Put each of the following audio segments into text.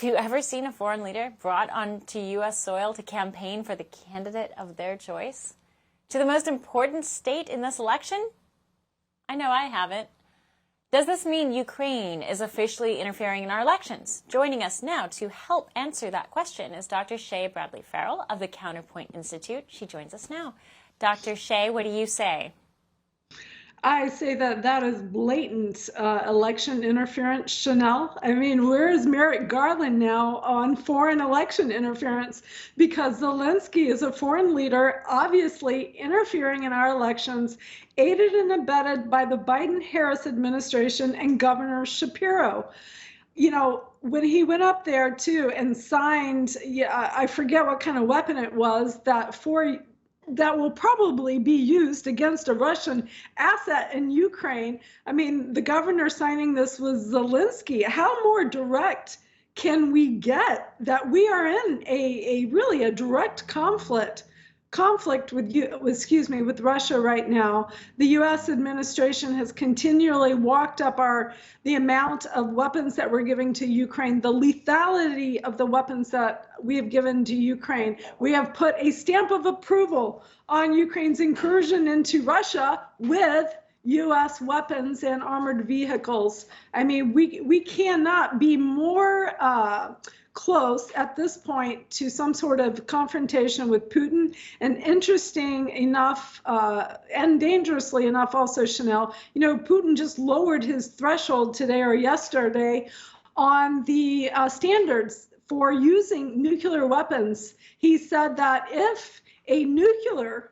Have you ever seen a foreign leader brought onto U.S. soil to campaign for the candidate of their choice? To the most important state in this election? I know I haven't. Does this mean Ukraine is officially interfering in our elections? Joining us now to help answer that question is Dr. Shea Bradley-Farrell of the Counterpoint Institute. She joins us now. Dr. Shea, what do you say? I say that is blatant election interference, Chanel. I mean, where is Merrick Garland now on foreign election interference? Because Zelensky is a foreign leader, obviously interfering in our elections, aided and abetted by the Biden-Harris administration and Governor Shapiro. You know, when he went up there too and signed, I forget what kind of weapon it was, that will probably be used against a Russian asset in Ukraine. I mean, the governor signing this was Zelensky. How more direct can we get that we are in a really direct conflict with Russia right now? The U.S. administration has continually walked up the amount of weapons that we're giving to Ukraine, the lethality of the weapons that we have given to Ukraine. We have put a stamp of approval on Ukraine's incursion into Russia with U.S. weapons and armored vehicles. I mean, we cannot be more close at this point to some sort of confrontation with Putin. And interesting enough, and dangerously enough also, Chanel, you know, Putin just lowered his threshold today or yesterday on the standards for using nuclear weapons. He said that if a nuclear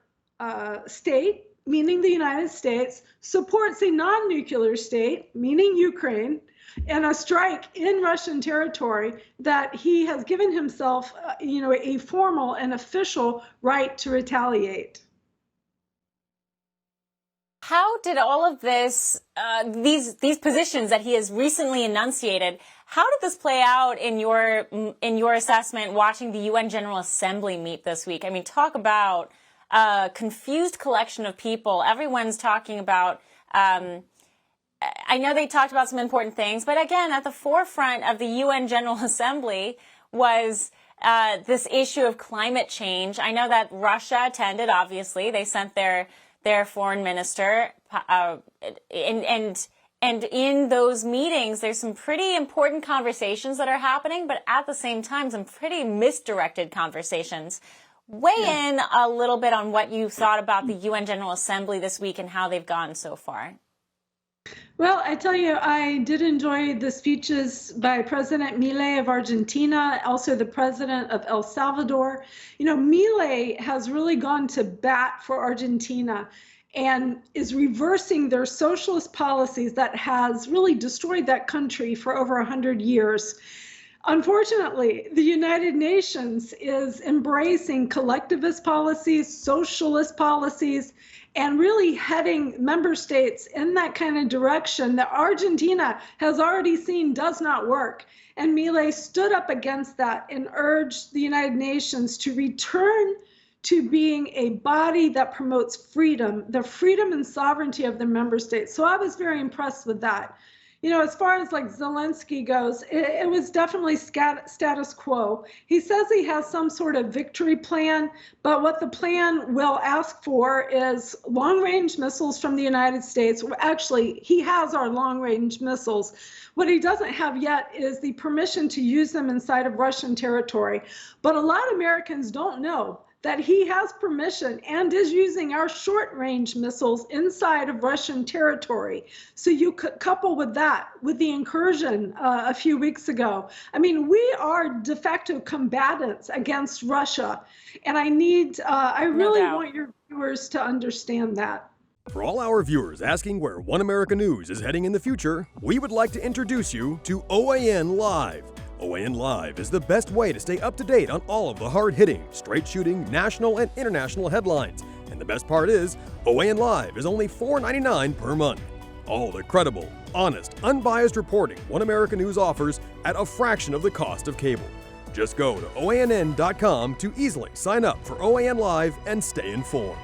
state, meaning the United States, supports a non-nuclear state, meaning Ukraine, and a strike in Russian territory, that he has given himself, a formal and official right to retaliate. How did all of this, these positions that he has recently enunciated, how did this play out in your assessment watching the UN General Assembly meet this week? I mean, talk about a confused collection of people. Everyone's talking about. I know they talked about some important things, but again, at the forefront of the UN General Assembly was this issue of climate change. I know that Russia attended, obviously. They sent their foreign minister. And in those meetings, there's some pretty important conversations that are happening, but at the same time, some pretty misdirected conversations. Weigh in a little bit on what you thought about the UN General Assembly this week and how they've gone so far. Well, I tell you, I did enjoy the speeches by President Milei of Argentina, also the president of El Salvador. You know, Milei has really gone to bat for Argentina and is reversing their socialist policies that has really destroyed that country for over 100 years. Unfortunately, the United Nations is embracing collectivist policies, socialist policies, and really heading member states in that kind of direction that Argentina has already seen does not work. And Milei stood up against that and urged the United Nations to return to being a body that promotes freedom, the freedom and sovereignty of the member states. So I was very impressed with that. You know, as far as like Zelensky goes, it was definitely status quo. He says he has some sort of victory plan, but what the plan will ask for is long-range missiles from the United States. Actually, he has our long-range missiles. What he doesn't have yet is the permission to use them inside of Russian territory. But a lot of Americans don't know that he has permission and is using our short-range missiles inside of Russian territory. So you could couple with that, with the incursion a few weeks ago. I mean, we are de facto combatants against Russia. And I really want your viewers to understand that. For all our viewers asking where One America News is heading in the future, we would like to introduce you to OAN Live. OAN Live is the best way to stay up to date on all of the hard-hitting, straight-shooting, national and international headlines. And the best part is, OAN Live is only $4.99 per month. All the credible, honest, unbiased reporting One America News offers at a fraction of the cost of cable. Just go to OANN.com to easily sign up for OAN Live and stay informed.